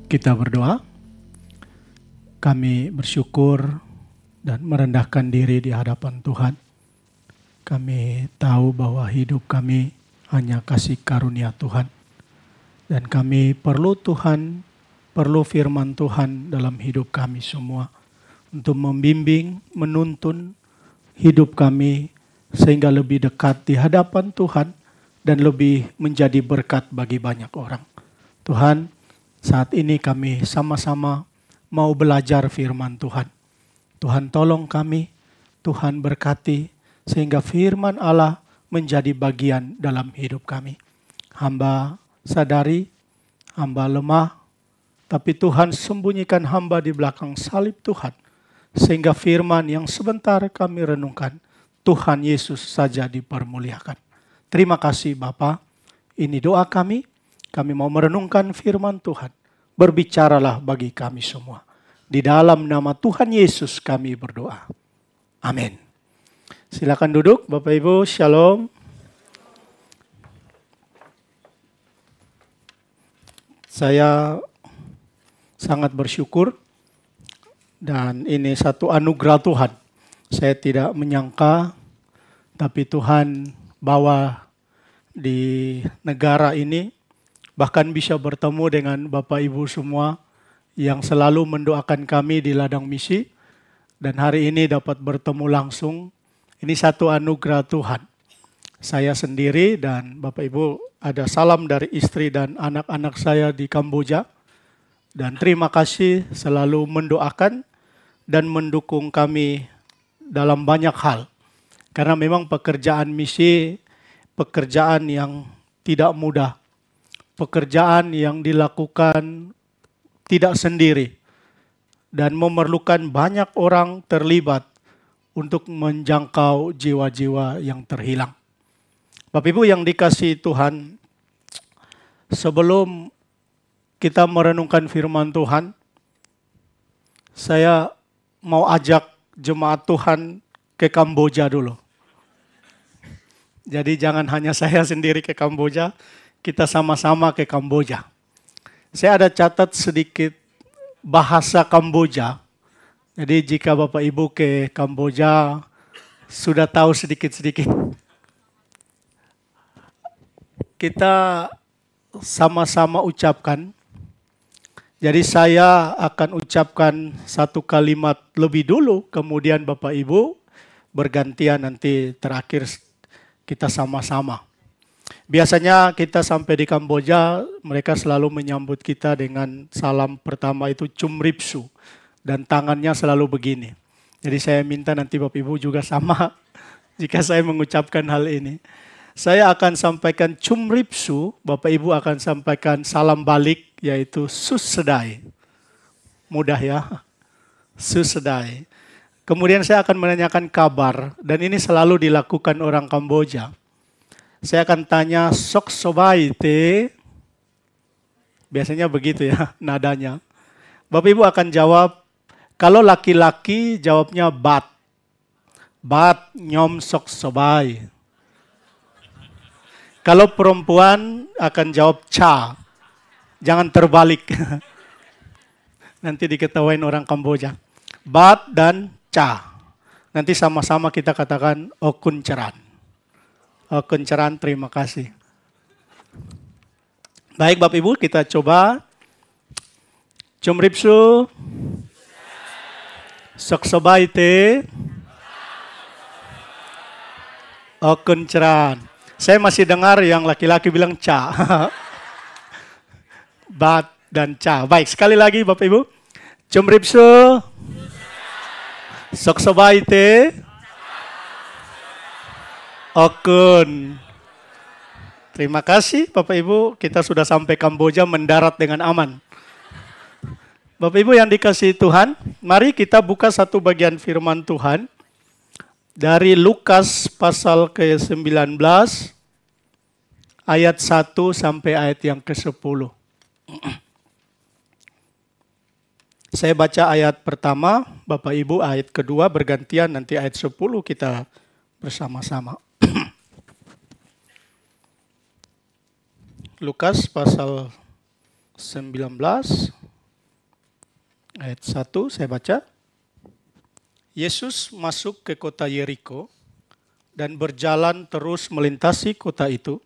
Kita berdoa. Kami bersyukur dan merendahkan diri di hadapan Tuhan. Kami tahu bahwa hidup kami hanya kasih karunia Tuhan. Dan kami perlu Tuhan, perlu firman Tuhan dalam hidup kami semua. Untuk membimbing, menuntun hidup kami sehingga lebih dekat di hadapan Tuhan dan lebih menjadi berkat bagi banyak orang. Tuhan, saat ini kami sama-sama mau belajar firman Tuhan. Tuhan tolong kami, Tuhan berkati, sehingga firman Allah menjadi bagian dalam hidup kami. Hamba sadari, hamba lemah, tapi Tuhan sembunyikan hamba di belakang salib Tuhan. Sehingga firman yang sebentar kami renungkan, Tuhan Yesus saja dipermuliakan. Terima kasih Bapa, ini doa kami mau merenungkan firman Tuhan. Berbicaralah bagi kami semua. Di dalam nama Tuhan Yesus kami berdoa. Amin. Silakan duduk Bapak Ibu, Shalom. Saya sangat bersyukur dan ini satu anugerah Tuhan. Saya tidak menyangka, tapi Tuhan bawa di negara ini, bahkan bisa bertemu dengan Bapak Ibu semua yang selalu mendoakan kami di ladang misi. Dan hari ini dapat bertemu langsung. Ini satu anugerah Tuhan. Saya sendiri dan Bapak Ibu ada salam dari istri dan anak-anak saya di Kamboja. Dan terima kasih selalu mendoakan dan mendukung kami dalam banyak hal. Karena memang pekerjaan misi, pekerjaan yang tidak mudah. Pekerjaan yang dilakukan tidak sendiri. Dan memerlukan banyak orang terlibat untuk menjangkau jiwa-jiwa yang terhilang. Bapak Ibu yang dikasihi Tuhan, sebelum kita merenungkan firman Tuhan, saya mau ajak jemaat Tuhan ke Kamboja dulu. Jadi jangan hanya saya sendiri ke Kamboja, kita sama-sama ke Kamboja. Saya ada catat sedikit bahasa Kamboja. Jadi jika Bapak Ibu ke Kamboja, sudah tahu sedikit-sedikit. Kita sama-sama ucapkan. Jadi saya akan ucapkan satu kalimat lebih dulu, kemudian Bapak Ibu bergantian nanti terakhir kita sama-sama. Biasanya kita sampai di Kamboja, mereka selalu menyambut kita dengan salam pertama itu Chumripsu. Dan tangannya selalu begini. Jadi saya minta nanti Bapak Ibu juga sama jika saya mengucapkan hal ini. Saya akan sampaikan Chumripsu, Bapak Ibu akan sampaikan salam balik yaitu Sussedai. Mudah ya, Sussedai. Kemudian saya akan menanyakan kabar dan ini selalu dilakukan orang Kamboja. Saya akan tanya sok sobai te. Biasanya begitu ya nadanya. Bapak Ibu akan jawab, kalau laki-laki jawabnya bat. Bat nyom sok sobai. Kalau perempuan akan jawab cha. Jangan terbalik. Nanti diketawain orang Kamboja. Bat dan cha. Nanti sama-sama kita katakan okun ceran. Kencaran, terima kasih. Baik Bapak Ibu, kita coba. Chumripsu. Soksobai te. Kencaran. Saya masih dengar yang laki-laki bilang ca. Bat dan ca. Baik, sekali lagi Bapak Ibu. Chumripsu. Soksobai te. Okun. Terima kasih Bapak Ibu, kita sudah sampai Kamboja mendarat dengan aman. Bapak Ibu yang dikasihi Tuhan, mari kita buka satu bagian firman Tuhan dari Lukas pasal ke-19 ayat 1 sampai ayat yang ke-10. Saya baca ayat pertama, Bapak Ibu ayat kedua bergantian, nanti ayat 10 kita bersama-sama. Lukas pasal 19 Ayat 1 saya baca. Yesus masuk ke kota Yeriko dan berjalan terus melintasi kota itu.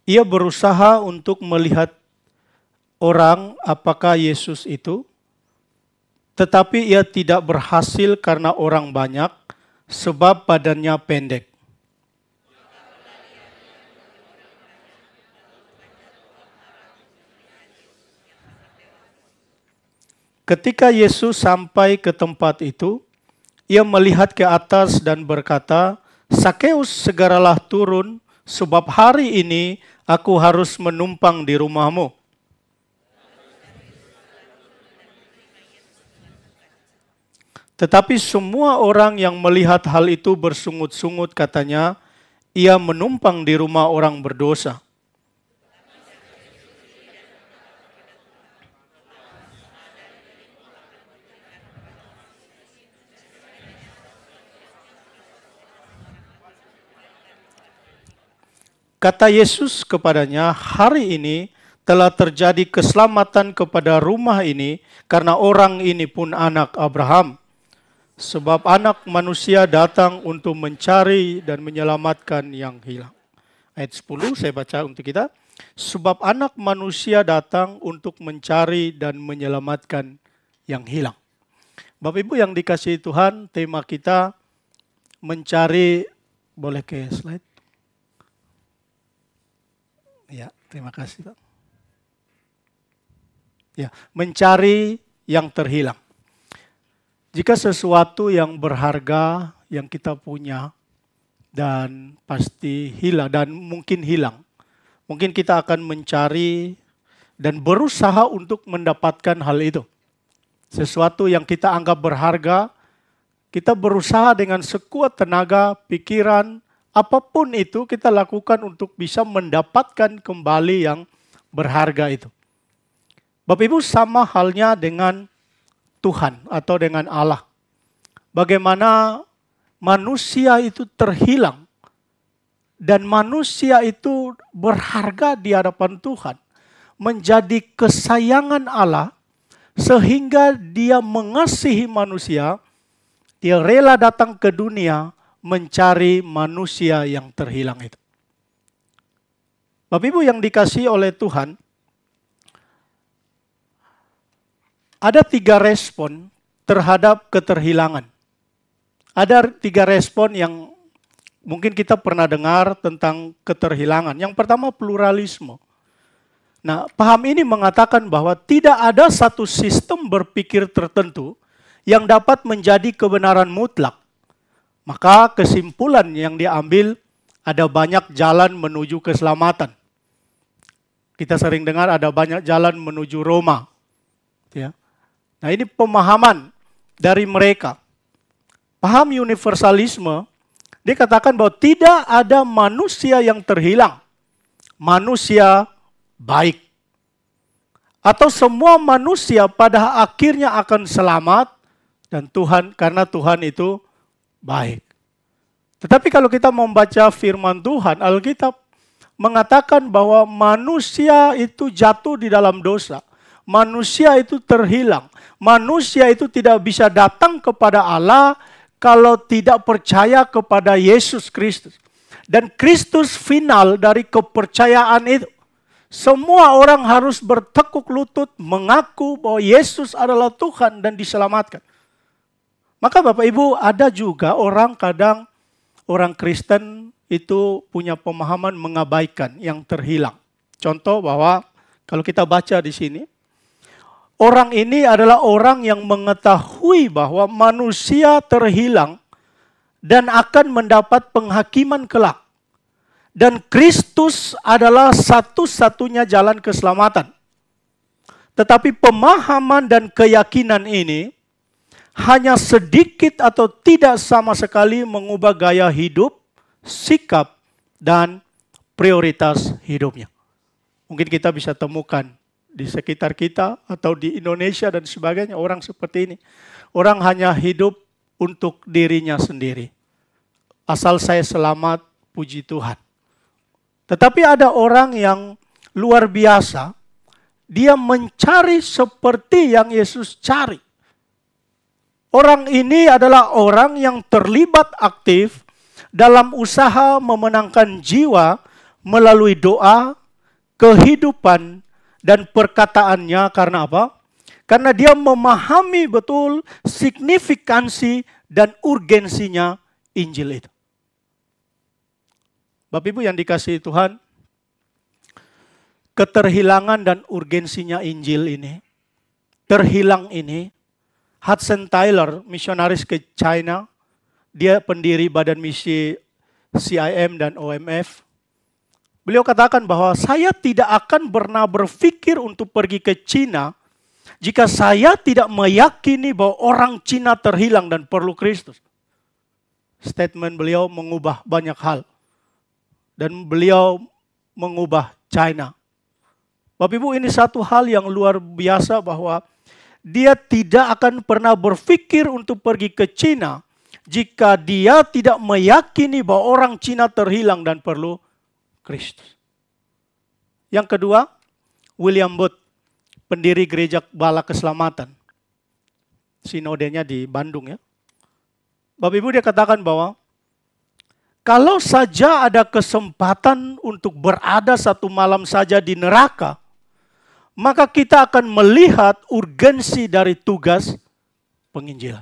Ia berusaha untuk melihat orang apakah Yesus itu, tetapi ia tidak berhasil karena orang banyak, sebab badannya pendek. Ketika Yesus sampai ke tempat itu, ia melihat ke atas dan berkata, "Sakeus, segeralah turun, sebab hari ini aku harus menumpang di rumahmu." Tetapi semua orang yang melihat hal itu bersungut-sungut, katanya, "Ia menumpang di rumah orang berdosa." Kata Yesus kepadanya, "Hari ini telah terjadi keselamatan kepada rumah ini, karena orang ini pun anak Abraham. Sebab anak manusia datang untuk mencari dan menyelamatkan yang hilang." Ayat 10 saya baca untuk kita. Sebab anak manusia datang untuk mencari dan menyelamatkan yang hilang. Bapak Ibu yang dikasihi Tuhan, tema kita mencari, boleh ke slide? Ya, terima kasih Pak. Ya, mencari yang terhilang. Jika sesuatu yang berharga yang kita punya dan pasti hilang dan mungkin hilang, mungkin kita akan mencari dan berusaha untuk mendapatkan hal itu. Sesuatu yang kita anggap berharga, kita berusaha dengan sekuat tenaga, pikiran, apapun itu kita lakukan untuk bisa mendapatkan kembali yang berharga itu. Bapak Ibu, sama halnya dengan Tuhan atau dengan Allah. Bagaimana manusia itu terhilang dan manusia itu berharga di hadapan Tuhan, menjadi kesayangan Allah sehingga dia mengasihi manusia, dia rela datang ke dunia mencari manusia yang terhilang itu. Bapak Ibu yang dikasihi oleh Tuhan, ada 3 respon terhadap keterhilangan. Ada 3 respon yang mungkin kita pernah dengar tentang keterhilangan. Yang pertama, pluralisme. Nah, paham ini mengatakan bahwa tidak ada satu sistem berpikir tertentu yang dapat menjadi kebenaran mutlak. Maka kesimpulan yang diambil, ada banyak jalan menuju keselamatan. Kita sering dengar ada banyak jalan menuju Roma. Ya. Nah, ini pemahaman dari mereka. Paham universalisme, dia katakan bahwa tidak ada manusia yang terhilang. Manusia baik. Atau semua manusia pada akhirnya akan selamat, dan Tuhan, karena Tuhan itu baik. Tetapi kalau kita membaca firman Tuhan, Alkitab mengatakan bahwa manusia itu jatuh di dalam dosa. Manusia itu terhilang. Manusia itu tidak bisa datang kepada Allah kalau tidak percaya kepada Yesus Kristus. Dan Kristus final dari kepercayaan itu. Semua orang harus bertekuk lutut mengaku bahwa Yesus adalah Tuhan dan diselamatkan. Maka Bapak Ibu, ada juga orang kadang, orang Kristen itu punya pemahaman mengabaikan yang terhilang. Contoh bahwa kalau kita baca di sini, orang ini adalah orang yang mengetahui bahwa manusia terhilang dan akan mendapat penghakiman kelak. Dan Kristus adalah satu-satunya jalan keselamatan. Tetapi pemahaman dan keyakinan ini hanya sedikit atau tidak sama sekali mengubah gaya hidup, sikap, dan prioritas hidupnya. Mungkin kita bisa temukan di sekitar kita atau di Indonesia dan sebagainya orang seperti ini. Orang hanya hidup untuk dirinya sendiri. Asal saya selamat, puji Tuhan. Tetapi ada orang yang luar biasa, dia mencari seperti yang Yesus cari. Orang ini adalah orang yang terlibat aktif dalam usaha memenangkan jiwa melalui doa, kehidupan, dan perkataannya. Karena apa? Karena dia memahami betul signifikansi dan urgensinya Injil itu. Bapak Ibu yang dikasihi Tuhan, keterhilangan dan urgensinya Injil ini, terhilang ini, Hudson Taylor, misionaris ke China, dia pendiri Badan Misi CIM dan OMF. Beliau katakan bahwa saya tidak akan pernah berpikir untuk pergi ke Cina jika saya tidak meyakini bahwa orang Cina terhilang dan perlu Kristus. Statement beliau mengubah banyak hal. Dan beliau mengubah China. Bapak Ibu, ini satu hal yang luar biasa bahwa dia tidak akan pernah berpikir untuk pergi ke Cina jika dia tidak meyakini bahwa orang Cina terhilang dan perlu Kristus. Yang kedua, William Booth, pendiri Gereja Bala Keselamatan. Sinodenya di Bandung ya. Bapak Ibu, dia katakan bahwa kalau saja ada kesempatan untuk berada satu malam saja di neraka, maka kita akan melihat urgensi dari tugas penginjilan.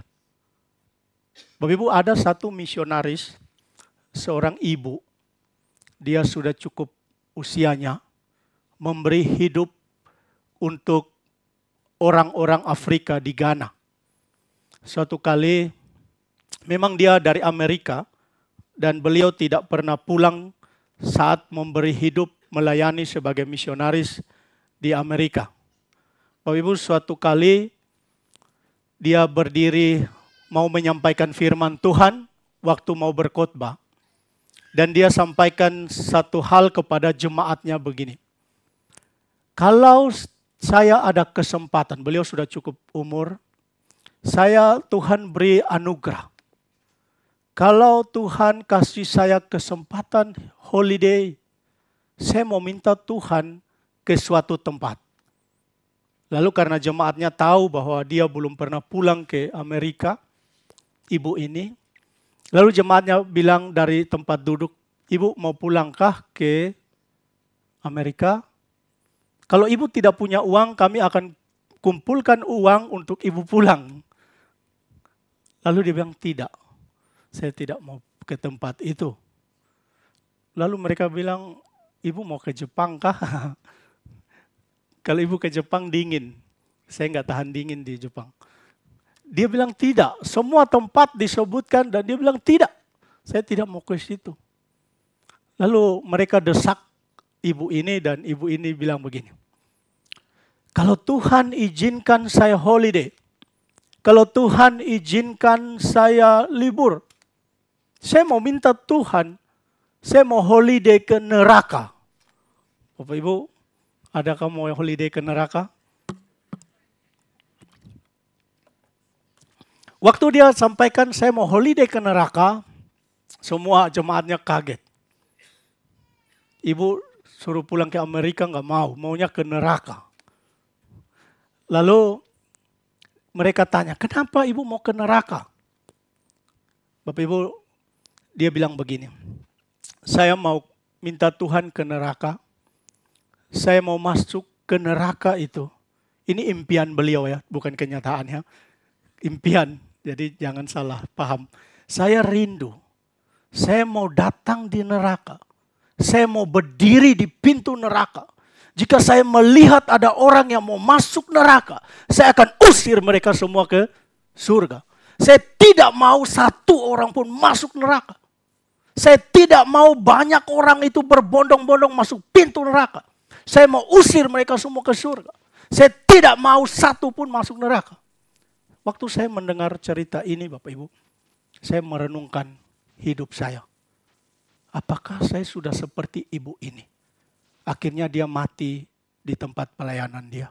Bapak Ibu, ada satu misionaris, seorang ibu, dia sudah cukup usianya, memberi hidup untuk orang-orang Afrika di Ghana. Suatu kali, memang dia dari Amerika, dan beliau tidak pernah pulang saat memberi hidup melayani sebagai misionaris di Amerika. Bapak Ibu, suatu kali dia berdiri mau menyampaikan firman Tuhan waktu mau berkhotbah. Dan dia sampaikan satu hal kepada jemaatnya begini. Kalau saya ada kesempatan, beliau sudah cukup umur, Tuhan beri anugerah. Kalau Tuhan kasih saya kesempatan holiday, saya mau minta Tuhan ke suatu tempat. Lalu karena jemaatnya tahu bahwa dia belum pernah pulang ke Amerika, ibu ini, lalu jemaatnya bilang dari tempat duduk, ibu mau pulangkah ke Amerika? Kalau ibu tidak punya uang, kami akan kumpulkan uang untuk ibu pulang. Lalu dia bilang, tidak. Saya tidak mau ke tempat itu. Lalu mereka bilang, ibu mau ke Jepang kah? Kalau ibu ke Jepang dingin. Saya nggak tahan dingin di Jepang. Dia bilang tidak. Semua tempat disebutkan dan dia bilang tidak. Saya tidak mau ke situ. Lalu mereka desak ibu ini dan ibu ini bilang begini. Kalau Tuhan izinkan saya holiday. Kalau Tuhan izinkan saya libur. Saya mau minta Tuhan, saya mau holiday ke neraka. Bapak Ibu, adakah mau holiday ke neraka? Waktu dia sampaikan saya mau holiday ke neraka, semua jemaatnya kaget. Ibu suruh pulang ke Amerika nggak mau, maunya ke neraka. Lalu mereka tanya, kenapa ibu mau ke neraka? Bapak Ibu, dia bilang begini, saya mau minta Tuhan ke neraka, saya mau masuk ke neraka itu. Ini impian beliau ya, bukan kenyataannya. Impian, jadi jangan salah paham. Saya rindu, saya mau datang di neraka. Saya mau berdiri di pintu neraka. Jika saya melihat ada orang yang mau masuk neraka, saya akan usir mereka semua ke surga. Saya tidak mau satu orang pun masuk neraka. Saya tidak mau banyak orang itu berbondong-bondong masuk pintu neraka. Saya mau usir mereka semua ke surga. Saya tidak mau satu pun masuk neraka. Waktu saya mendengar cerita ini Bapak Ibu, saya merenungkan hidup saya. Apakah saya sudah seperti ibu ini? Akhirnya dia mati di tempat pelayanan dia.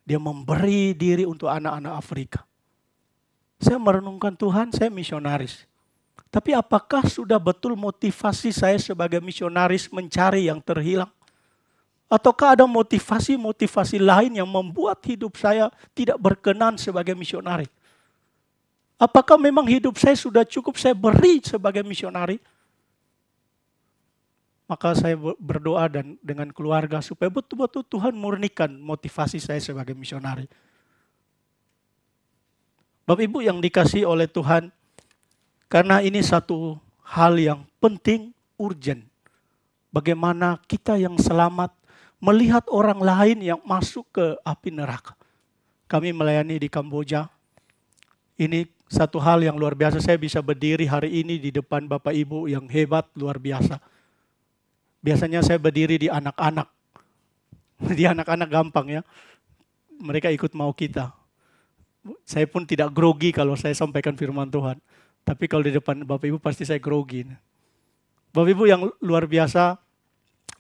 Dia memberi diri untuk anak-anak Afrika. Saya merenungkan Tuhan, saya misionaris. Tapi apakah sudah betul motivasi saya sebagai misionaris mencari yang terhilang? Ataukah ada motivasi-motivasi lain yang membuat hidup saya tidak berkenan sebagai misionaris? Apakah memang hidup saya sudah cukup saya beri sebagai misionaris? Maka saya berdoa dan dengan keluarga supaya betul-betul Tuhan murnikan motivasi saya sebagai misionaris. Bapak Ibu yang dikasihi oleh Tuhan, karena ini satu hal yang penting, urgent. Bagaimana kita yang selamat melihat orang lain yang masuk ke api neraka. Kami melayani di Kamboja. Ini satu hal yang luar biasa. Saya bisa berdiri hari ini di depan Bapak Ibu yang hebat, luar biasa. Biasanya saya berdiri di anak-anak. Di anak-anak gampang ya. Mereka ikut mau kita. Saya pun tidak grogi kalau saya sampaikan firman Tuhan. Tapi kalau di depan Bapak Ibu pasti saya grogi. Bapak Ibu yang luar biasa,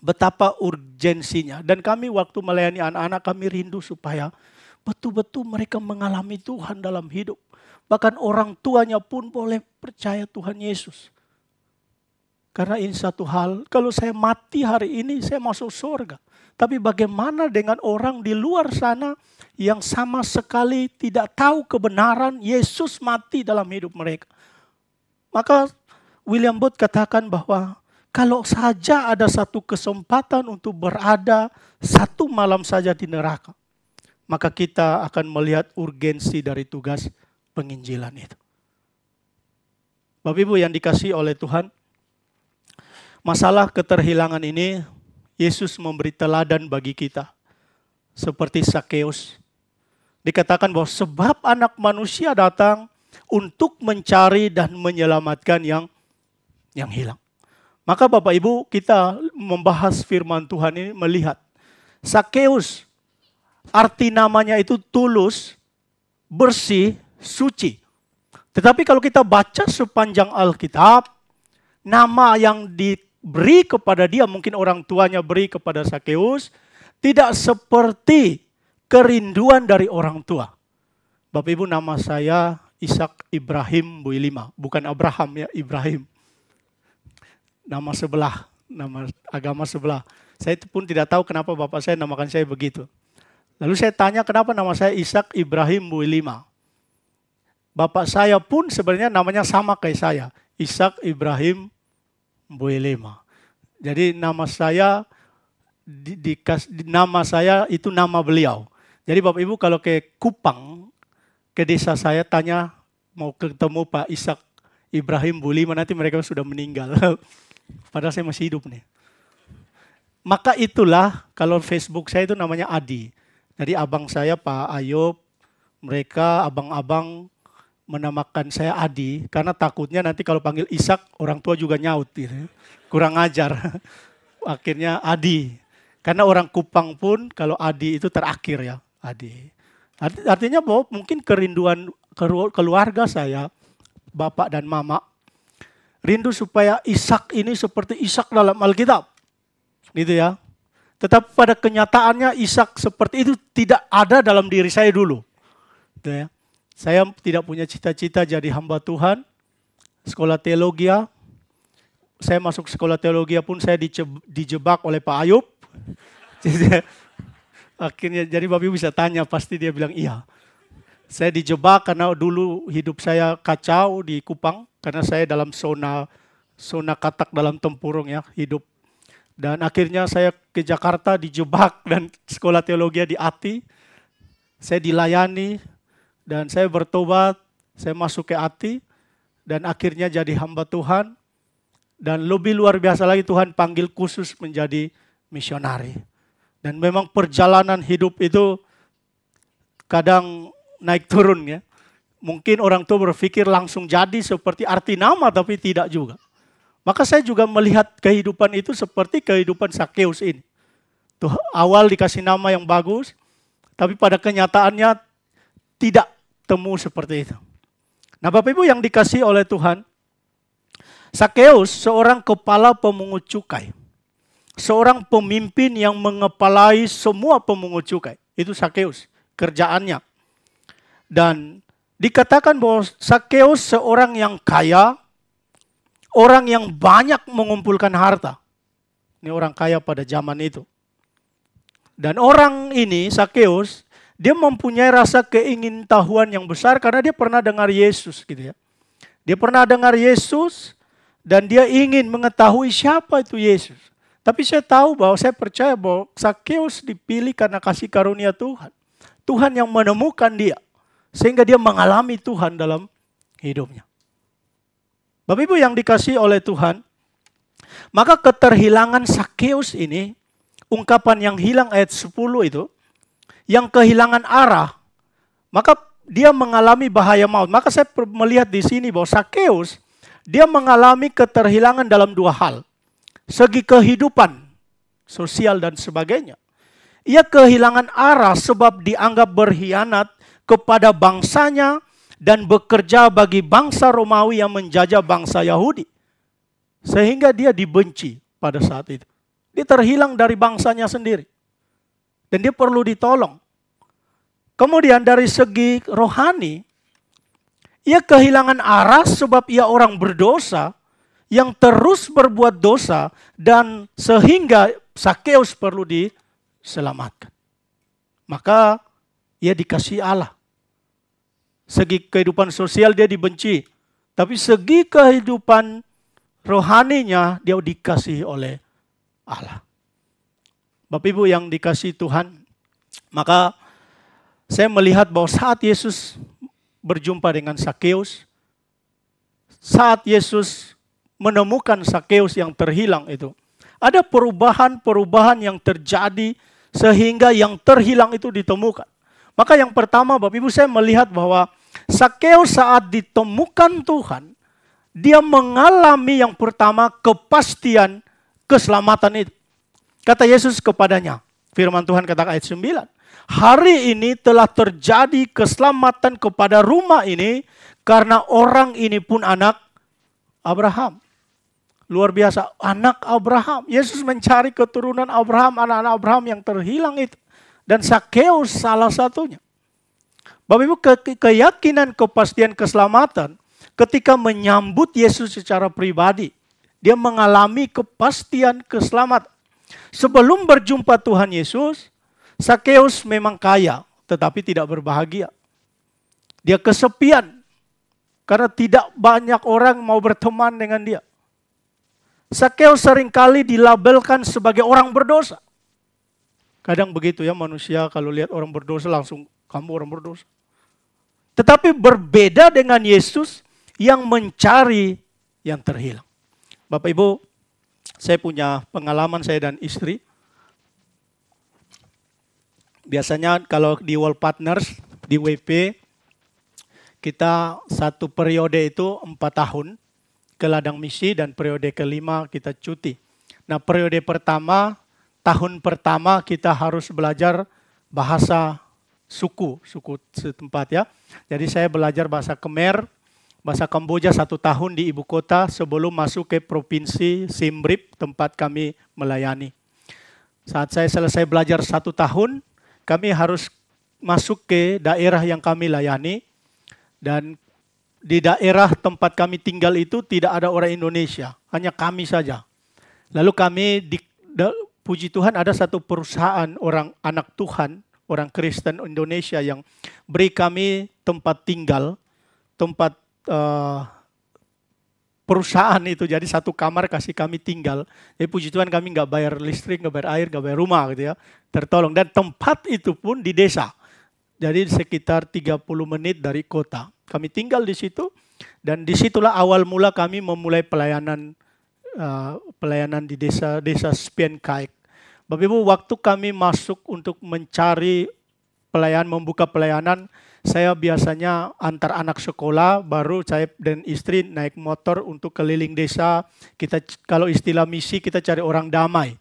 betapa urgensinya. Dan kami waktu melayani anak-anak, kami rindu supaya betul-betul mereka mengalami Tuhan dalam hidup. Bahkan orang tuanya pun boleh percaya Tuhan Yesus. Karena ini satu hal, kalau saya mati hari ini, saya masuk surga. Tapi bagaimana dengan orang di luar sana yang sama sekali tidak tahu kebenaran Yesus mati dalam hidup mereka? Maka William Booth katakan bahwa kalau saja ada satu kesempatan untuk berada satu malam saja di neraka, maka kita akan melihat urgensi dari tugas penginjilan itu. Bapak Ibu yang dikasihi oleh Tuhan, masalah keterhilangan ini Yesus memberi teladan bagi kita. Seperti Sakeus. Dikatakan bahwa sebab anak manusia datang untuk mencari dan menyelamatkan yang hilang. Maka Bapak Ibu kita membahas firman Tuhan ini melihat. Sakeus arti namanya itu tulus, bersih, suci. Tetapi kalau kita baca sepanjang Alkitab, nama yang diberi kepada dia, mungkin orang tuanya beri kepada Sakeus, tidak seperti kerinduan dari orang tua. Bapak Ibu, nama saya Ishak Ibrahim Builima, bukan Abraham ya, Ibrahim. Nama sebelah, nama agama sebelah. Saya pun tidak tahu kenapa bapak saya namakan saya begitu. Lalu saya tanya kenapa nama saya Ishak Ibrahim Builima. Bapak saya pun sebenarnya namanya sama kayak saya, Ishak Ibrahim Builima. Jadi nama saya nama saya itu nama beliau. Jadi Bapak Ibu kalau ke Kupang, ke desa saya tanya mau ketemu Pak Ishak Ibrahim Builima, nanti mereka sudah meninggal. Padahal saya masih hidup nih. Maka itulah kalau Facebook saya itu namanya Adi. Jadi abang saya Pak Ayub, mereka abang-abang menamakan saya Adi. Karena takutnya nanti kalau panggil Ishak orang tua juga nyaut. Gitu. Kurang ajar. Akhirnya Adi. Karena orang Kupang pun kalau Adi itu terakhir ya. Adi. Artinya bahwa mungkin kerinduan keluarga saya, bapak dan mama, rindu supaya Ishak ini seperti Ishak dalam Alkitab. Gitu ya. Tetapi pada kenyataannya Ishak seperti itu tidak ada dalam diri saya dulu. Gitu ya. Saya tidak punya cita-cita jadi hamba Tuhan. Sekolah teologi. Saya masuk sekolah teologi pun saya dijebak oleh Pak Ayub. Akhirnya jadi Bapak Ibu bisa tanya, pasti dia bilang iya. Saya dijebak karena dulu hidup saya kacau di Kupang. Karena saya dalam zona katak dalam tempurung ya, hidup. Dan akhirnya saya ke Jakarta dijebak dan sekolah teologi di ATI. Saya dilayani dan saya bertobat, saya masuk ke ATI. Dan akhirnya jadi hamba Tuhan. Dan lebih luar biasa lagi Tuhan panggil khusus menjadi misionari. Dan memang perjalanan hidup itu kadang naik turun ya. Mungkin orang tua berpikir langsung jadi seperti arti nama, tapi tidak juga. Maka saya juga melihat kehidupan itu seperti kehidupan Sakeus ini. Tuh, awal dikasih nama yang bagus, tapi pada kenyataannya tidak temu seperti itu. Nah Bapak Ibu yang dikasih oleh Tuhan, Sakeus seorang kepala pemungut cukai. Seorang pemimpin yang mengepalai semua pemungut cukai. Itu Sakeus, kerjaannya. Dan dikatakan bahwa Sakeus seorang yang kaya, orang yang banyak mengumpulkan harta. Ini orang kaya pada zaman itu. Dan orang ini, Sakeus, dia mempunyai rasa keingintahuan yang besar karena dia pernah dengar Yesus gitu ya. Dia pernah dengar Yesus dan dia ingin mengetahui siapa itu Yesus. Tapi saya percaya bahwa Sakeus dipilih karena kasih karunia Tuhan. Tuhan yang menemukan dia. Sehingga dia mengalami Tuhan dalam hidupnya. Bapak Ibu yang dikasihi oleh Tuhan, maka keterhilangan Sakeus ini, ungkapan yang hilang ayat 10 itu, yang kehilangan arah, maka dia mengalami bahaya maut. Maka saya melihat di sini bahwa Sakeus, dia mengalami keterhilangan dalam dua hal. Segi kehidupan, sosial dan sebagainya. Ia kehilangan arah sebab dianggap berkhianat kepada bangsanya dan bekerja bagi bangsa Romawi yang menjajah bangsa Yahudi. Sehingga dia dibenci pada saat itu. Dia terhilang dari bangsanya sendiri. Dan dia perlu ditolong. Kemudian dari segi rohani, ia kehilangan arah sebab ia orang berdosa yang terus berbuat dosa dan sehingga Sakeus perlu diselamatkan. Maka ia dikasihi Allah. Segi kehidupan sosial dia dibenci. Tapi segi kehidupan rohaninya dia dikasihi oleh Allah. Bapak Ibu yang dikasihi Tuhan. Maka saya melihat bahwa saat Yesus berjumpa dengan Sakeus. Saat Yesus menemukan Sakeus yang terhilang itu. Ada perubahan-perubahan yang terjadi sehingga yang terhilang itu ditemukan. Maka yang pertama Bapak Ibu saya melihat bahwa Sakeus saat ditemukan Tuhan, dia mengalami yang pertama kepastian keselamatan itu. Kata Yesus kepadanya, firman Tuhan kata ayat 9, hari ini telah terjadi keselamatan kepada rumah ini karena orang ini pun anak Abraham. Luar biasa, anak Abraham. Yesus mencari keturunan Abraham, anak-anak Abraham yang terhilang itu. Dan Sakeus salah satunya. Bapak Ibu, keyakinan kepastian keselamatan ketika menyambut Yesus secara pribadi. Dia mengalami kepastian keselamatan. Sebelum berjumpa Tuhan Yesus, Sakeus memang kaya tetapi tidak berbahagia. Dia kesepian karena tidak banyak orang mau berteman dengan dia. Sakeus seringkali dilabelkan sebagai orang berdosa. Kadang begitu ya manusia kalau lihat orang berdosa langsung kamu orang berdosa. Tetapi berbeda dengan Yesus yang mencari yang terhilang. Bapak Ibu, saya punya pengalaman saya dan istri. Biasanya kalau di World Partners, di WP, kita satu periode itu 4 tahun ke ladang misi dan periode kelima kita cuti. Nah periode pertama, tahun pertama kita harus belajar bahasa suku setempat ya. Jadi saya belajar bahasa Khmer, bahasa Kamboja 1 tahun di ibu kota sebelum masuk ke provinsi Siem Reap tempat kami melayani. Saat saya selesai belajar 1 tahun, kami harus masuk ke daerah yang kami layani. Dan di daerah tempat kami tinggal itu tidak ada orang Indonesia, hanya kami saja. Lalu kami puji Tuhan ada satu perusahaan orang anak Tuhan, orang Kristen Indonesia yang beri kami tempat tinggal, tempat perusahaan itu. Jadi satu kamar kasih kami tinggal. Jadi puji Tuhan kami nggak bayar listrik, nggak bayar air, nggak bayar rumah gitu ya. Tertolong. Dan tempat itu pun di desa. Jadi sekitar 30 menit dari kota. Kami tinggal di situ dan disitulah awal mula kami memulai pelayanan di desa Spian Kaik. Bapak Ibu, waktu kami masuk untuk mencari pelayanan, membuka pelayanan, saya biasanya antar anak sekolah, baru saya dan istri naik motor untuk keliling desa. Kita kalau istilah misi kita cari orang damai.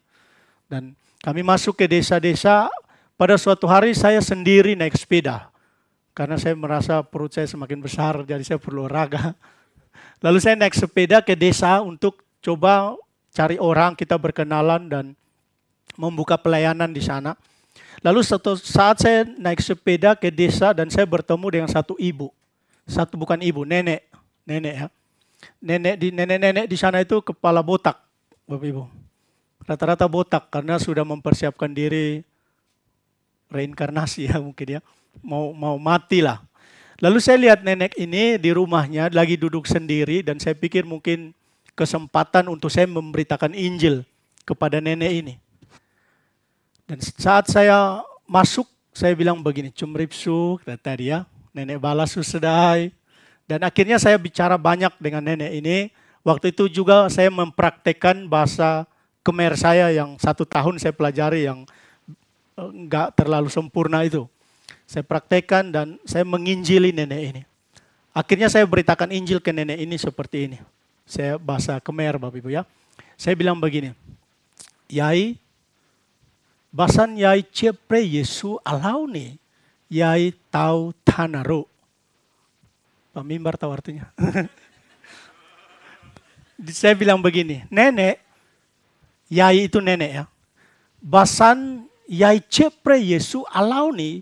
Dan kami masuk ke desa-desa. Pada suatu hari saya sendiri naik sepeda. Karena saya merasa perut saya semakin besar, jadi saya perlu olahraga. Lalu saya naik sepeda ke desa untuk coba cari orang, kita berkenalan dan membuka pelayanan di sana. Lalu saat saya naik sepeda ke desa dan saya bertemu dengan satu ibu. Bukan ibu, nenek ya. Nenek-nenek di sana itu kepala botak, Bapak Ibu. Rata-rata botak karena sudah mempersiapkan diri reinkarnasi ya mungkin ya. Mau mati lah. Lalu saya lihat nenek ini di rumahnya lagi duduk sendiri dan saya pikir mungkin kesempatan untuk saya memberitakan Injil kepada nenek ini. Dan saat saya masuk, saya bilang begini, cumripsu, kata dia, nenek balas susedai. Dan akhirnya saya bicara banyak dengan nenek ini. Waktu itu juga saya mempraktekkan bahasa Khmer saya yang 1 tahun saya pelajari yang enggak terlalu sempurna itu. Saya praktekkan dan saya menginjili nenek ini. Akhirnya saya beritakan Injil ke nenek ini seperti ini. Saya bahasa Khmer Bapak Ibu ya. Saya bilang begini, Yai, basan yai cepre Yesu alau ni, yai tahu tanaru. Pak Mimbar tahu artinya. Saya bilang begini, nenek, yai itu nenek ya. Basan yai cepre Yesu alau ni,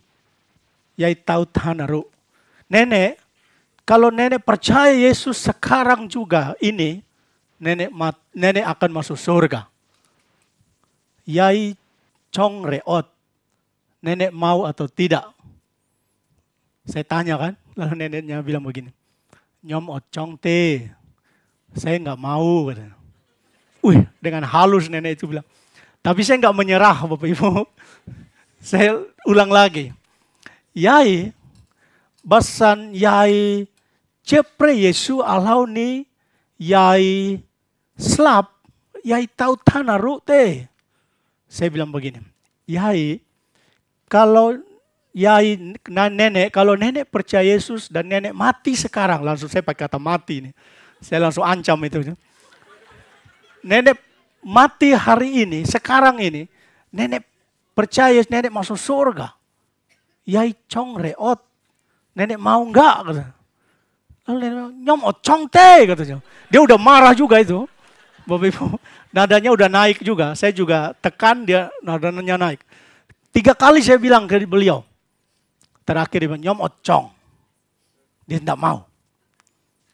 yai tahu tanaru. Nenek, kalau nenek percaya Yesus sekarang juga ini, nenek akan masuk surga. Yai Chong reot, nenek mau atau tidak? Saya tanya kan, lalu neneknya bilang begini, Nyom Chong te, saya nggak mau. Katanya. Dengan halus nenek itu bilang, tapi saya nggak menyerah Bapak Ibu. Saya ulang lagi, Yai, basan Yai cepre Yesu alau ni, Yai slap, Yai tahu tanaru te. Saya bilang begini, Yai, kalau nenek percaya Yesus dan nenek mati sekarang, langsung saya pakai kata mati nih. Saya langsung ancam itu. Nenek mati hari ini, sekarang ini, nenek percaya nenek masuk surga. Yai Chong reot, nenek mau enggak? Kata. Lalu nenek, Nyom Chong te, katanya. Dia udah marah juga itu. Bapak Ibu, nadanya udah naik juga. Saya juga tekan, dia nadanya naik. 3 kali saya bilang ke beliau. Terakhir dia bilang, Nyom Chong. Dia tidak mau.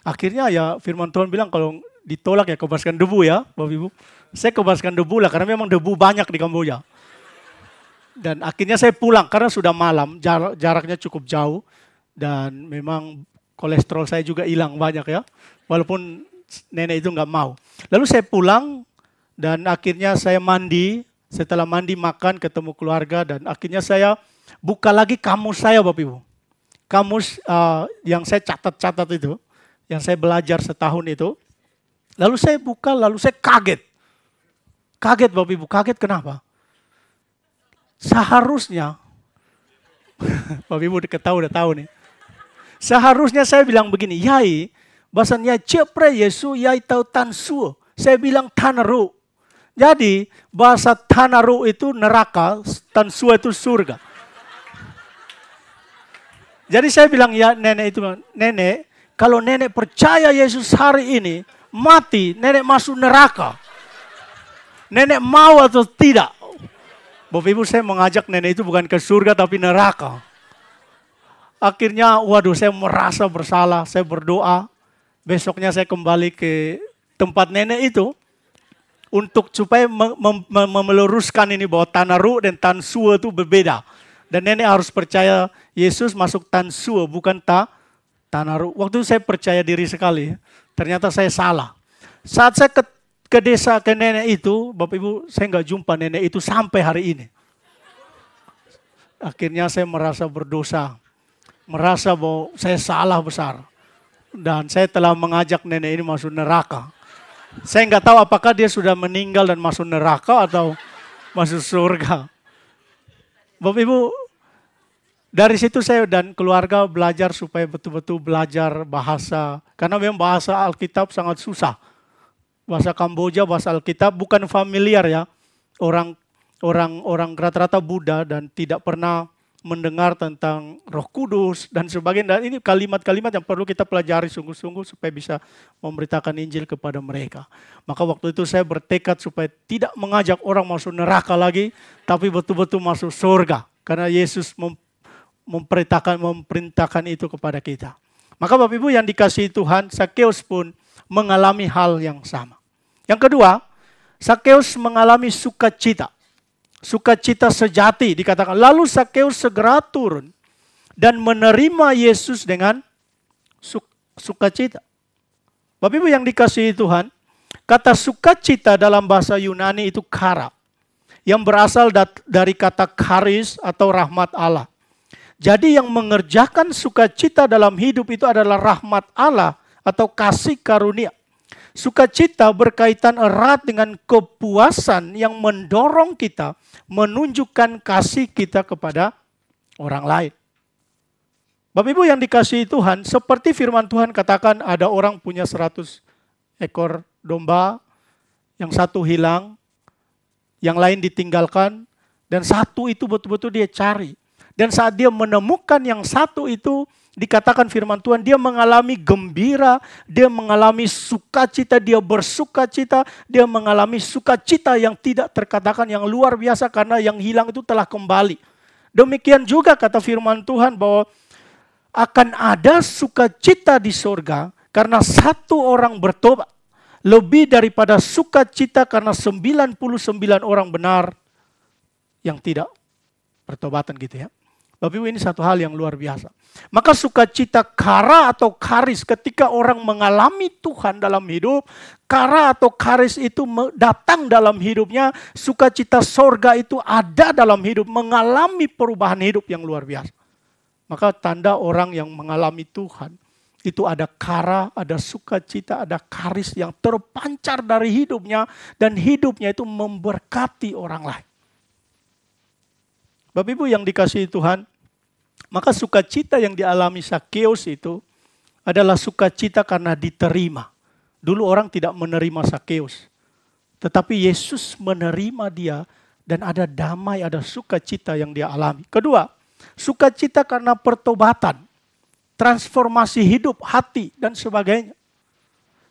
Akhirnya ya firman Tuhan bilang kalau ditolak ya kebaskan debu ya Bapak Ibu. Saya kebaskan debu lah karena memang debu banyak di Kamboja. Dan akhirnya saya pulang karena sudah malam, jaraknya cukup jauh. Dan memang kolesterol saya juga hilang banyak ya. Walaupun nenek itu nggak mau. Lalu saya pulang dan akhirnya saya mandi. Setelah mandi makan ketemu keluarga dan akhirnya saya buka lagi kamus saya Bapak Ibu. Kamus yang saya catat-catat itu. Yang saya belajar setahun itu. Lalu saya buka, lalu saya kaget. Kaget Bapak Ibu, kaget kenapa? Seharusnya, Bapak Ibu udah tahu nih. Seharusnya saya bilang begini, Yai, bahasan yai cepre Yesu yai tahu tansu. Saya bilang tanaru. Jadi bahasa tanaru itu neraka, tansu itu surga. Jadi saya bilang ya nenek itu, nenek, kalau nenek percaya Yesus hari ini mati, nenek masuk neraka. Nenek mau atau tidak? Bapak Ibu saya mengajak nenek itu bukan ke surga tapi neraka. Akhirnya waduh saya merasa bersalah, saya berdoa. Besoknya saya kembali ke tempat nenek itu. Untuk supaya meluruskan ini bahwa tanaru dan tansua itu berbeda. Dan nenek harus percaya Yesus masuk tansua bukan tanaru. Waktu itu saya percaya diri sekali. Ternyata saya salah. Saat saya ke desa ke nenek itu, Bapak Ibu saya nggak jumpa nenek itu sampai hari ini. Akhirnya saya merasa berdosa. Merasa bahwa saya salah besar. Dan saya telah mengajak nenek ini masuk neraka. Saya nggak tahu apakah dia sudah meninggal dan masuk neraka atau masuk surga. Bapak Ibu, dari situ saya dan keluarga belajar supaya betul-betul belajar bahasa. Karena memang bahasa Alkitab sangat susah. Bahasa Kamboja, bahasa Alkitab bukan familiar ya. Orang rata-rata Buddha dan tidak pernah mendengar tentang Roh Kudus dan sebagainya. Dan ini kalimat-kalimat yang perlu kita pelajari sungguh-sungguh supaya bisa memberitakan Injil kepada mereka. Maka waktu itu saya bertekad supaya tidak mengajak orang masuk neraka lagi, tapi betul-betul masuk surga. Karena Yesus memerintahkan itu kepada kita. Maka Bapak Ibu yang dikasihi Tuhan, Sakeus pun mengalami hal yang sama. Yang kedua, Sakeus mengalami sukacita. Sukacita sejati dikatakan. Lalu Sakeus segera turun dan menerima Yesus dengan sukacita. Bapak Ibu yang dikasihi Tuhan, kata sukacita dalam bahasa Yunani itu kara, yang berasal dari kata charis atau rahmat Allah. Jadi yang mengerjakan sukacita dalam hidup itu adalah rahmat Allah atau kasih karunia. Sukacita berkaitan erat dengan kepuasan yang mendorong kita menunjukkan kasih kita kepada orang lain. Bapak Ibu yang dikasihi Tuhan, seperti firman Tuhan katakan ada orang punya 100 ekor domba, yang satu hilang, yang lain ditinggalkan, dan satu itu betul-betul dia cari. Dan saat dia menemukan yang satu itu, dikatakan firman Tuhan, dia mengalami gembira, dia mengalami sukacita, dia bersukacita, dia mengalami sukacita yang tidak terkatakan, yang luar biasa karena yang hilang itu telah kembali. Demikian juga kata firman Tuhan bahwa akan ada sukacita di surga karena satu orang bertobat. Lebih daripada sukacita karena 99 orang benar yang tidak bertobatan gitu ya. Bapak Ibu ini satu hal yang luar biasa. Maka sukacita kara atau karis ketika orang mengalami Tuhan dalam hidup. Kara atau karis itu datang dalam hidupnya. Sukacita sorga itu ada dalam hidup. Mengalami perubahan hidup yang luar biasa. Maka tanda orang yang mengalami Tuhan. Itu ada kara, ada sukacita, ada karis yang terpancar dari hidupnya. Dan hidupnya itu memberkati orang lain. Bapak Ibu yang dikasihi Tuhan, maka sukacita yang dialami Sakeus itu adalah sukacita karena diterima. Dulu orang tidak menerima Sakeus, tetapi Yesus menerima dia dan ada damai, ada sukacita yang dia alami. Kedua, sukacita karena pertobatan, transformasi hidup, hati, dan sebagainya.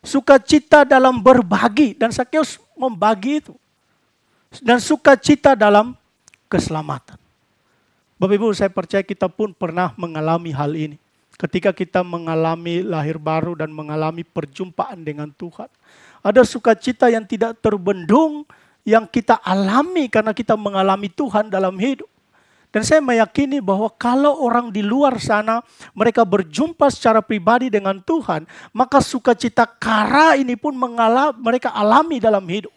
Sukacita dalam berbagi, dan Sakeus membagi itu. Dan sukacita dalam keselamatan. Bapak Ibu, saya percaya kita pun pernah mengalami hal ini. Ketika kita mengalami lahir baru dan mengalami perjumpaan dengan Tuhan. Ada sukacita yang tidak terbendung yang kita alami karena kita mengalami Tuhan dalam hidup. Dan saya meyakini bahwa kalau orang di luar sana mereka berjumpa secara pribadi dengan Tuhan, maka sukacita kara ini pun mereka alami dalam hidup.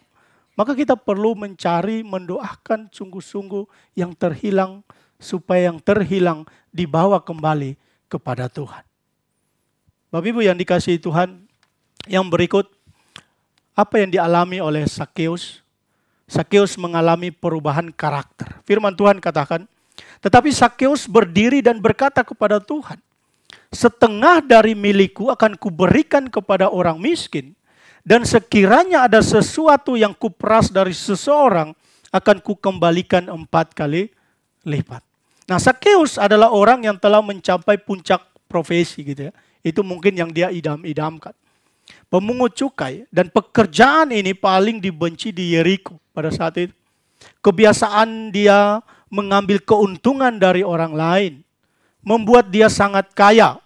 Maka kita perlu mencari, mendoakan sungguh-sungguh yang terhilang, supaya yang terhilang dibawa kembali kepada Tuhan. Bapak Ibu yang dikasihi Tuhan, yang berikut, apa yang dialami oleh Sakeus? Sakeus mengalami perubahan karakter. Firman Tuhan katakan, tetapi Sakeus berdiri dan berkata kepada Tuhan, setengah dari milikku akan kuberikan kepada orang miskin, dan sekiranya ada sesuatu yang kuperas dari seseorang, akan kukembalikan 4 kali lipat. Nah, Sakeus adalah orang yang telah mencapai puncak profesi gitu ya. Itu mungkin yang dia idam-idamkan. Pemungut cukai dan pekerjaan ini paling dibenci di Yeriko pada saat itu. Kebiasaan dia mengambil keuntungan dari orang lain membuat dia sangat kaya.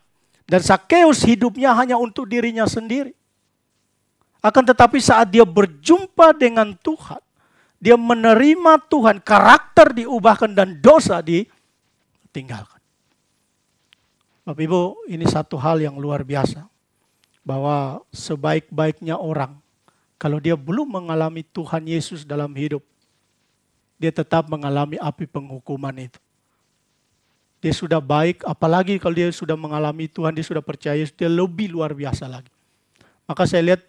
Dan Sakeus hidupnya hanya untuk dirinya sendiri. Akan tetapi saat dia berjumpa dengan Tuhan, dia menerima Tuhan, karakter diubahkan dan dosa ditinggalkan. Bapak Ibu, ini satu hal yang luar biasa. Bahwa sebaik-baiknya orang, kalau dia belum mengalami Tuhan Yesus dalam hidup, dia tetap mengalami api penghukuman itu. Dia sudah baik, apalagi kalau dia sudah mengalami Tuhan, dia sudah percaya, dia lebih luar biasa lagi. Maka saya lihat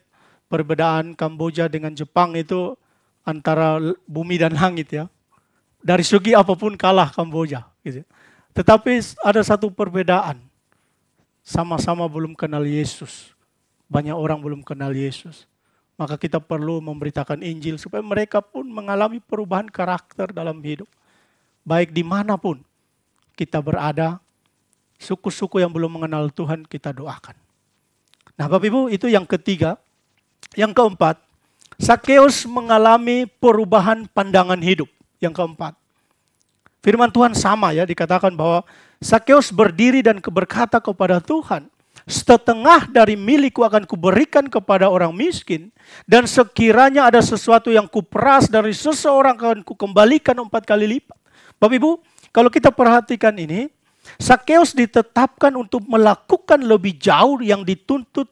perbedaan Kamboja dengan Jepang itu antara bumi dan langit ya. Dari segi apapun kalah Kamboja. Gitu. Tetapi ada satu perbedaan. Sama-sama belum kenal Yesus. Banyak orang belum kenal Yesus. Maka kita perlu memberitakan Injil supaya mereka pun mengalami perubahan karakter dalam hidup. Baik dimanapun kita berada, suku-suku yang belum mengenal Tuhan kita doakan. Nah Bapak Ibu, itu yang ketiga. Yang keempat, Sakeus mengalami perubahan pandangan hidup. Yang keempat. Firman Tuhan sama ya, dikatakan bahwa Sakeus berdiri dan berkata kepada Tuhan, setengah dari milikku akan kuberikan kepada orang miskin, dan sekiranya ada sesuatu yang kuperas dari seseorang akan kukembalikan 4 kali lipat. Bapak Ibu, kalau kita perhatikan ini, Sakeus ditetapkan untuk melakukan lebih jauh yang dituntut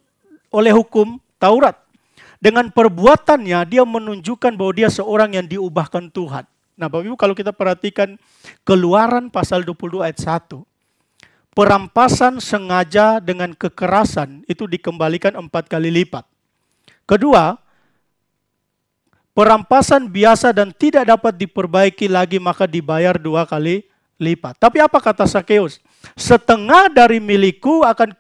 oleh hukum Taurat. Dengan perbuatannya dia menunjukkan bahwa dia seorang yang diubahkan Tuhan. Nah Bapak Ibu, kalau kita perhatikan Keluaran pasal 22 ayat 1. Perampasan sengaja dengan kekerasan itu dikembalikan 4 kali lipat. Kedua, perampasan biasa dan tidak dapat diperbaiki lagi maka dibayar 2 kali lipat. Tapi apa kata Sakeus? Setengah dari milikku akan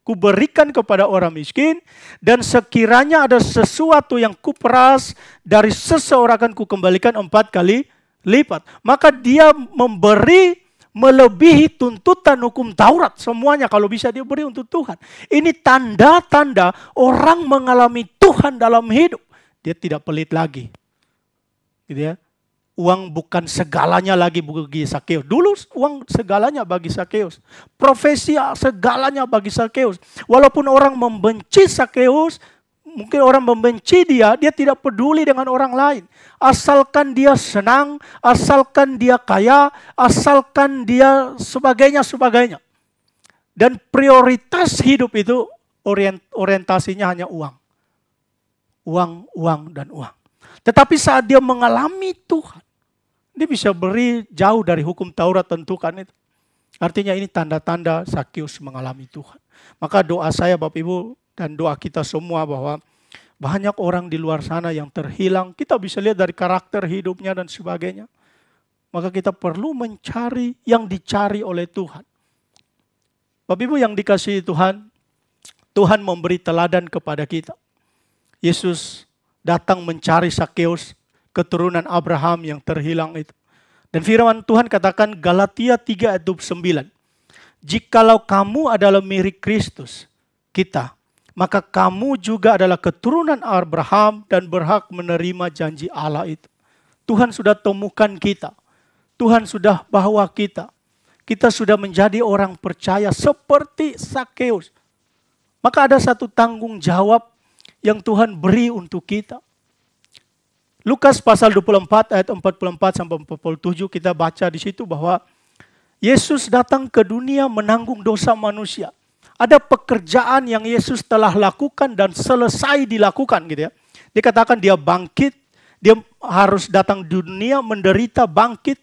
kuberikan kepada orang miskin, dan sekiranya ada sesuatu yang kuperas dari seseorang akan kukembalikan 4 kali lipat. Maka dia memberi melebihi tuntutan hukum Taurat. Semuanya kalau bisa dia beri untuk Tuhan. Ini tanda-tanda orang mengalami Tuhan dalam hidup. Dia tidak pelit lagi. Gitu ya. Uang bukan segalanya lagi bagi Sakeus. Dulu uang segalanya bagi Sakeus. Profesi segalanya bagi Sakeus. Walaupun orang membenci Sakeus, mungkin orang membenci dia tidak peduli dengan orang lain. Asalkan dia senang, asalkan dia kaya, asalkan dia sebagainya. Dan prioritas hidup itu orientasinya hanya uang. Uang, dan uang. Tetapi saat dia mengalami Tuhan, dia bisa beri jauh dari hukum Taurat tentukan itu. Artinya ini tanda-tanda Sakeus mengalami Tuhan. Maka doa saya Bapak Ibu dan doa kita semua bahwa banyak orang di luar sana yang terhilang. Kita bisa lihat dari karakter hidupnya dan sebagainya. Maka kita perlu mencari yang dicari oleh Tuhan. Bapak Ibu yang dikasihi Tuhan, Tuhan memberi teladan kepada kita. Yesus datang mencari Sakeus, keturunan Abraham yang terhilang itu. Dan firman Tuhan katakan Galatia 3 ayat 29. Jikalau kamu adalah mirip Kristus, kita, maka kamu juga adalah keturunan Abraham dan berhak menerima janji Allah itu. Tuhan sudah temukan kita. Tuhan sudah bawa kita. Kita sudah menjadi orang percaya seperti Sakeus. Maka ada satu tanggung jawab yang Tuhan beri untuk kita. Lukas pasal 24 ayat 44 sampai 47 kita baca di situ bahwa Yesus datang ke dunia menanggung dosa manusia. Ada pekerjaan yang Yesus telah lakukan dan selesai dilakukan gitu ya. Dikatakan dia bangkit, dia harus datang di dunia menderita, bangkit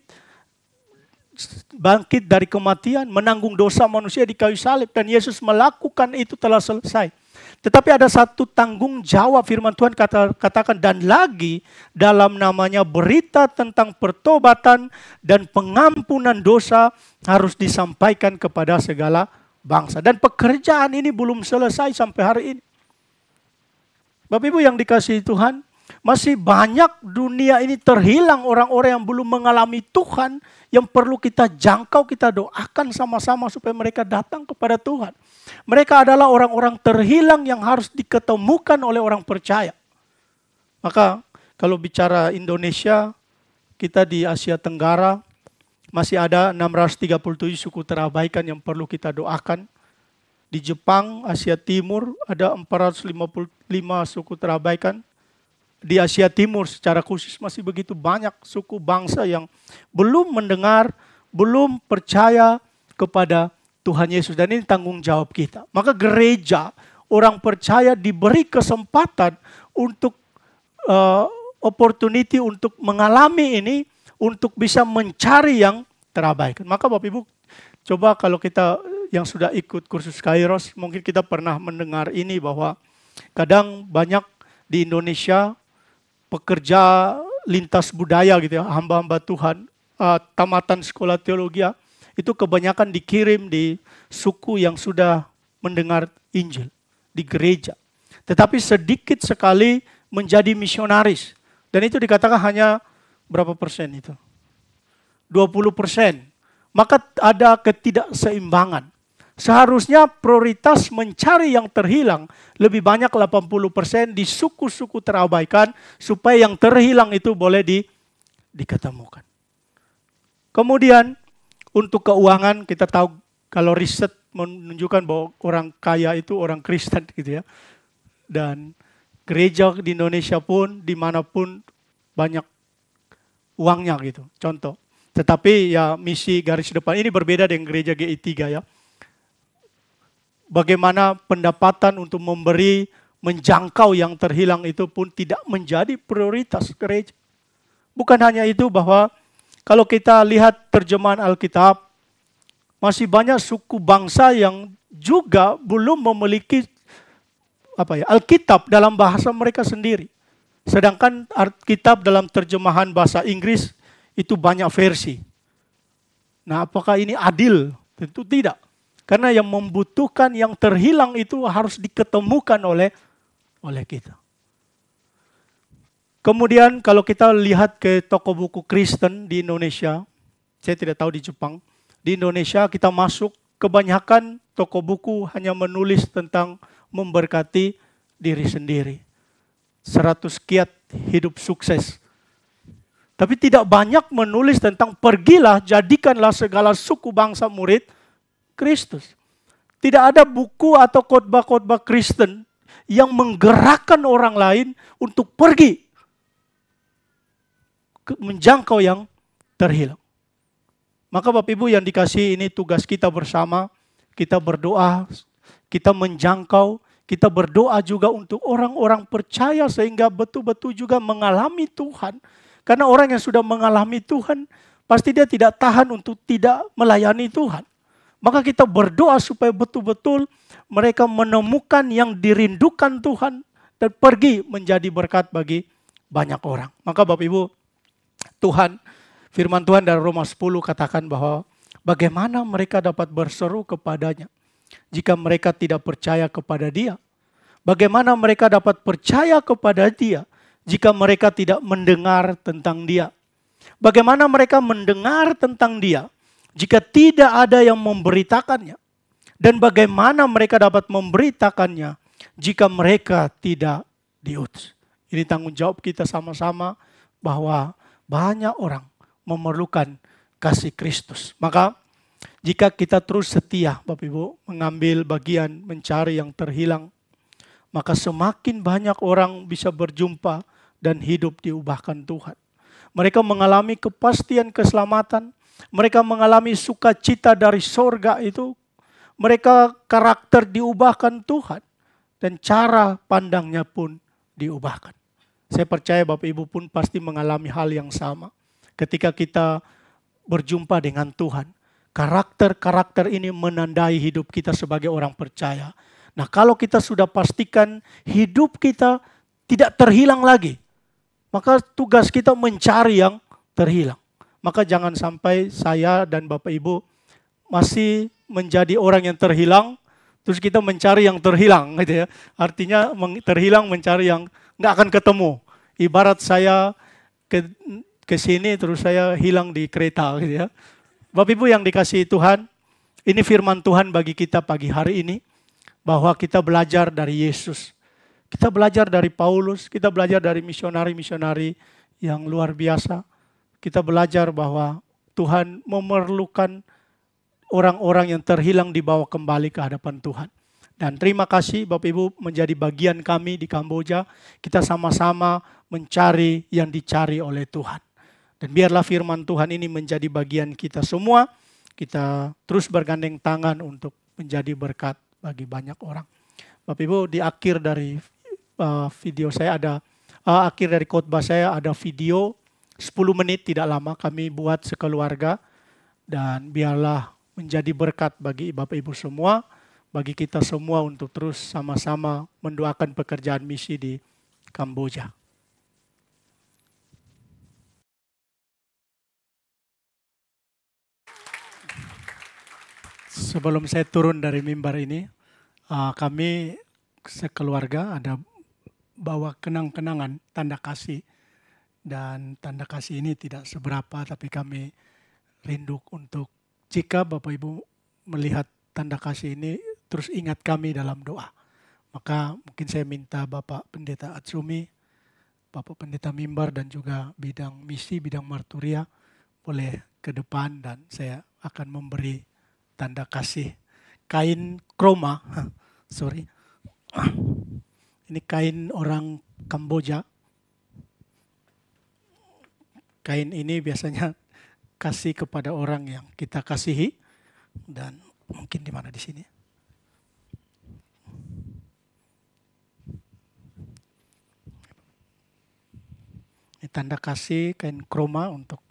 dari kematian, menanggung dosa manusia di kayu salib, dan Yesus melakukan itu telah selesai. Tetapi ada satu tanggung jawab firman Tuhan katakan, dan lagi dalam namanya berita tentang pertobatan dan pengampunan dosa harus disampaikan kepada segala bangsa. Dan pekerjaan ini belum selesai sampai hari ini. Bapak Ibu yang dikasihi Tuhan, masih banyak dunia ini terhilang orang-orang yang belum mengalami Tuhan, yang perlu kita jangkau, kita doakan sama-sama supaya mereka datang kepada Tuhan. Mereka adalah orang-orang terhilang yang harus diketemukan oleh orang percaya. Maka kalau bicara Indonesia, kita di Asia Tenggara, masih ada 637 suku terabaikan yang perlu kita doakan. Di Jepang, Asia Timur ada 455 suku terabaikan. Di Asia Timur secara khusus masih begitu banyak suku bangsa yang belum mendengar, belum percaya kepada Tuhan Yesus. Dan ini tanggung jawab kita. Maka gereja, orang percaya diberi kesempatan untuk opportunity untuk mengalami ini, untuk bisa mencari yang terabaikan. Maka Bapak Ibu, coba kalau kita yang sudah ikut kursus Kairos, mungkin kita pernah mendengar ini bahwa kadang banyak di Indonesia pekerja lintas budaya gitu ya, hamba-hamba Tuhan, tamatan sekolah teologi, itu kebanyakan dikirim di suku yang sudah mendengar Injil, di gereja. Tetapi sedikit sekali menjadi misionaris. Dan itu dikatakan hanya berapa persen itu? 20%. Maka ada ketidakseimbangan. Seharusnya prioritas mencari yang terhilang lebih banyak 80% di suku-suku terabaikan supaya yang terhilang itu boleh diketemukan. Kemudian untuk keuangan kita tahu Kalau riset menunjukkan bahwa orang kaya itu orang Kristen gitu ya. Dan gereja di Indonesia pun dimanapun banyak uangnya gitu. Contoh. Tetapi ya misi garis depan ini berbeda dengan gereja GI3 ya. Bagaimana pendapatan untuk memberi, menjangkau yang terhilang itu pun tidak menjadi prioritas gereja. Bukan hanya itu, bahwa kalau kita lihat terjemahan Alkitab, masih banyak suku bangsa yang juga belum memiliki Alkitab dalam bahasa mereka sendiri. Sedangkan Alkitab dalam terjemahan bahasa Inggris itu banyak versi. Nah, apakah ini adil? Tentu tidak. Karena yang membutuhkan, yang terhilang itu harus diketemukan oleh kita. Kemudian kalau kita lihat ke toko buku Kristen di Indonesia, saya tidak tahu di Jepang, di Indonesia kita masuk, kebanyakan toko buku hanya menulis tentang memberkati diri sendiri. 100 kiat hidup sukses. Tapi tidak banyak menulis tentang pergilah, jadikanlah segala suku bangsa murid Kristus. Tidak ada buku atau khotbah-khotbah Kristen yang menggerakkan orang lain untuk pergi menjangkau yang terhilang. Maka Bapak Ibu yang dikasihi, ini tugas kita bersama. Kita berdoa, kita menjangkau, kita berdoa juga untuk orang-orang percaya sehingga betul-betul juga mengalami Tuhan. Karena orang yang sudah mengalami Tuhan, pasti dia tidak tahan untuk tidak melayani Tuhan. Maka kita berdoa supaya betul-betul mereka menemukan yang dirindukan Tuhan dan pergi menjadi berkat bagi banyak orang. Maka Bapak Ibu, firman Tuhan dari Roma 10 katakan bahwa bagaimana mereka dapat berseru kepadanya jika mereka tidak percaya kepada Dia? Bagaimana mereka dapat percaya kepada Dia jika mereka tidak mendengar tentang Dia? Bagaimana mereka mendengar tentang Dia jika tidak ada yang memberitakannya? Dan bagaimana mereka dapat memberitakannya jika mereka tidak diutus? Ini tanggung jawab kita sama-sama, bahwa banyak orang memerlukan kasih Kristus. Maka jika kita terus setia, Bapak Ibu, mengambil bagian mencari yang terhilang, maka semakin banyak orang bisa berjumpa dan hidup diubahkan Tuhan. Mereka mengalami kepastian keselamatan, mereka mengalami sukacita dari sorga itu, mereka karakter diubahkan Tuhan, dan cara pandangnya pun diubahkan. Saya percaya Bapak Ibu pun pasti mengalami hal yang sama. Ketika kita berjumpa dengan Tuhan, karakter-karakter ini menandai hidup kita sebagai orang percaya. Nah, kalau kita sudah pastikan hidup kita tidak terhilang lagi, maka tugas kita mencari yang terhilang. Maka jangan sampai saya dan Bapak Ibu masih menjadi orang yang terhilang, terus kita mencari yang terhilang gitu ya. Artinya terhilang mencari yang nggak akan ketemu. Ibarat saya ke sini terus saya hilang di kereta gitu ya. Bapak Ibu yang dikasihi Tuhan, ini firman Tuhan bagi kita pagi hari ini, bahwa kita belajar dari Yesus. Kita belajar dari Paulus, kita belajar dari misionari-misionari yang luar biasa. Kita belajar bahwa Tuhan memerlukan orang-orang yang terhilang dibawa kembali ke hadapan Tuhan. Dan terima kasih Bapak Ibu menjadi bagian kami di Kamboja. Kita sama-sama mencari yang dicari oleh Tuhan. Dan biarlah firman Tuhan ini menjadi bagian kita semua. Kita terus bergandeng tangan untuk menjadi berkat bagi banyak orang. Bapak Ibu, di akhir dari video saya ada, akhir dari khotbah saya ada video 10 menit, tidak lama kami buat sekeluarga. Dan biarlah menjadi berkat bagi Bapak Ibu semua, bagi kita semua untuk terus sama-sama mendoakan pekerjaan misi di Kamboja. Sebelum saya turun dari mimbar ini, kami sekeluarga ada bawa kenang-kenangan tanda kasih. Dan tanda kasih ini tidak seberapa, tapi kami rindu untuk jika Bapak Ibu melihat tanda kasih ini, terus ingat kami dalam doa. Maka mungkin saya minta Bapak Pendeta Atsumi, Bapak Pendeta Mimbar, dan juga bidang misi, bidang marturia, boleh ke depan dan saya akan memberi tanda kasih. Kain kroma, sorry. Ini kain orang Kamboja. Kain ini biasanya kasih kepada orang yang kita kasihi, dan mungkin di mana di sini. Ini tanda kasih kain kroma untuk,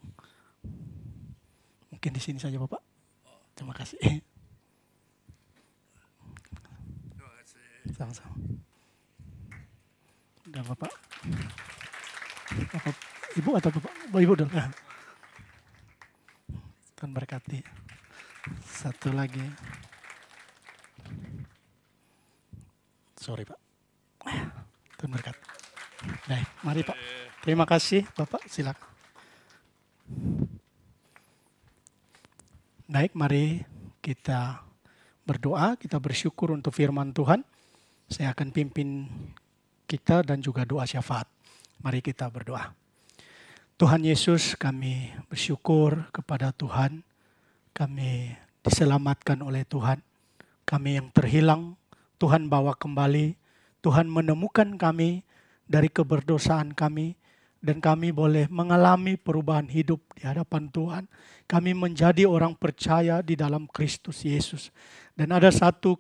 mungkin di sini saja Bapak. Terima kasih. Sama-sama. Dan Bapak, Ibu atau Bapak? Ibu dulu. Tuhan berkati. Satu lagi. Sorry Pak. Tuhan berkati. Baik, mari Pak. Terima kasih Bapak, silakan. Baik, mari kita berdoa, kita bersyukur untuk firman Tuhan. Saya akan pimpin kita dan juga doa syafaat. Mari kita berdoa. Tuhan Yesus, kami bersyukur kepada Tuhan. Kami diselamatkan oleh Tuhan. Kami yang terhilang, Tuhan bawa kembali. Tuhan menemukan kami dari keberdosaan kami. Dan kami boleh mengalami perubahan hidup di hadapan Tuhan. Kami menjadi orang percaya di dalam Kristus Yesus. Dan ada satu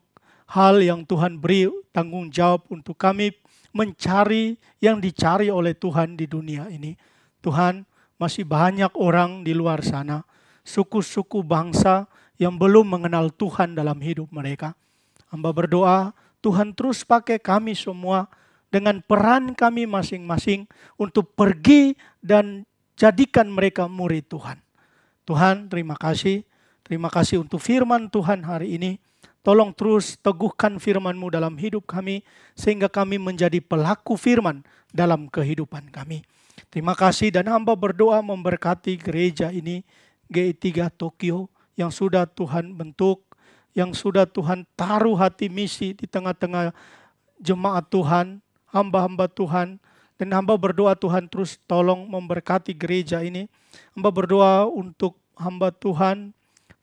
hal yang Tuhan beri tanggung jawab untuk kami mencari yang dicari oleh Tuhan di dunia ini. Tuhan, masih banyak orang di luar sana, suku-suku bangsa yang belum mengenal Tuhan dalam hidup mereka. Hamba berdoa, Tuhan terus pakai kami semua dengan peran kami masing-masing untuk pergi dan jadikan mereka murid Tuhan. Tuhan, terima kasih. Terima kasih untuk firman Tuhan hari ini. Tolong terus teguhkan firman-Mu dalam hidup kami, sehingga kami menjadi pelaku firman dalam kehidupan kami. Terima kasih, dan hamba berdoa memberkati gereja ini, GI3 Tokyo, yang sudah Tuhan bentuk, yang sudah Tuhan taruh hati misi di tengah-tengah jemaat Tuhan, hamba-hamba Tuhan. Dan hamba berdoa Tuhan terus tolong memberkati gereja ini. Hamba berdoa untuk hamba Tuhan,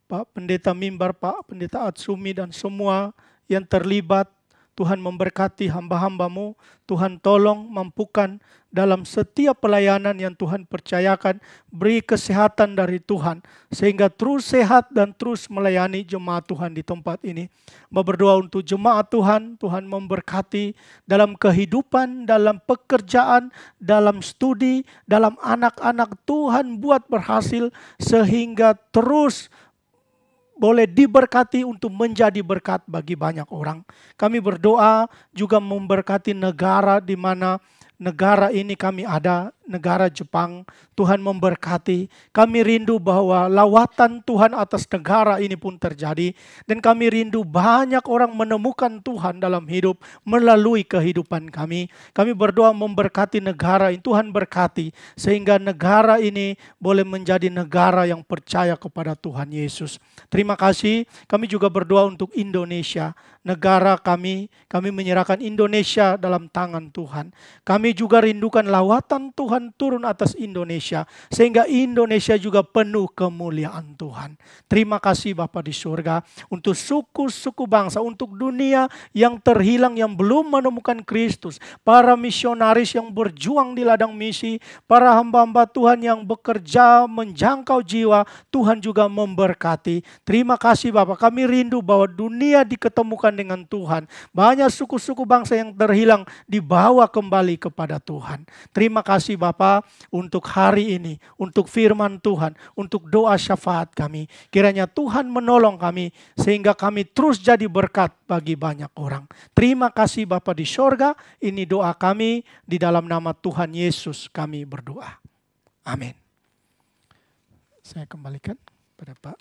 Pak Pendeta Mimbar, Pak Pendeta Atsumi, dan semua yang terlibat. Tuhan memberkati hamba-hamba-Mu. Tuhan tolong mampukan dalam setiap pelayanan yang Tuhan percayakan. Beri kesehatan dari Tuhan, sehingga terus sehat dan terus melayani jemaat Tuhan di tempat ini. Berdoa untuk jemaat Tuhan. Tuhan memberkati dalam kehidupan, dalam pekerjaan, dalam studi, dalam anak-anak. Tuhan buat berhasil sehingga terus boleh diberkati untuk menjadi berkat bagi banyak orang. Kami berdoa juga memberkati negara di mana negara ini kami ada, negara Jepang. Tuhan memberkati. Kami rindu bahwa lawatan Tuhan atas negara ini pun terjadi. Dan kami rindu banyak orang menemukan Tuhan dalam hidup melalui kehidupan kami. Kami berdoa memberkati negara ini. Tuhan berkati sehingga negara ini boleh menjadi negara yang percaya kepada Tuhan Yesus. Terima kasih. Kami juga berdoa untuk Indonesia, negara kami. Kami menyerahkan Indonesia dalam tangan Tuhan. Kami juga rindukan lawatan Tuhan turun atas Indonesia, sehingga Indonesia juga penuh kemuliaan Tuhan. Terima kasih Bapa di surga untuk suku-suku bangsa, untuk dunia yang terhilang, yang belum menemukan Kristus. Para misionaris yang berjuang di ladang misi, para hamba-hamba Tuhan yang bekerja menjangkau jiwa, Tuhan juga memberkati. Terima kasih Bapa, kami rindu bahwa dunia diketemukan dengan Tuhan. Banyak suku-suku bangsa yang terhilang dibawa kembali kepada Tuhan. Terima kasih Bapa untuk hari ini, untuk firman Tuhan, untuk doa syafaat kami. Kiranya Tuhan menolong kami sehingga kami terus jadi berkat bagi banyak orang. Terima kasih Bapa di sorga. Ini doa kami di dalam nama Tuhan Yesus kami berdoa. Amin. Saya kembalikan pada Pak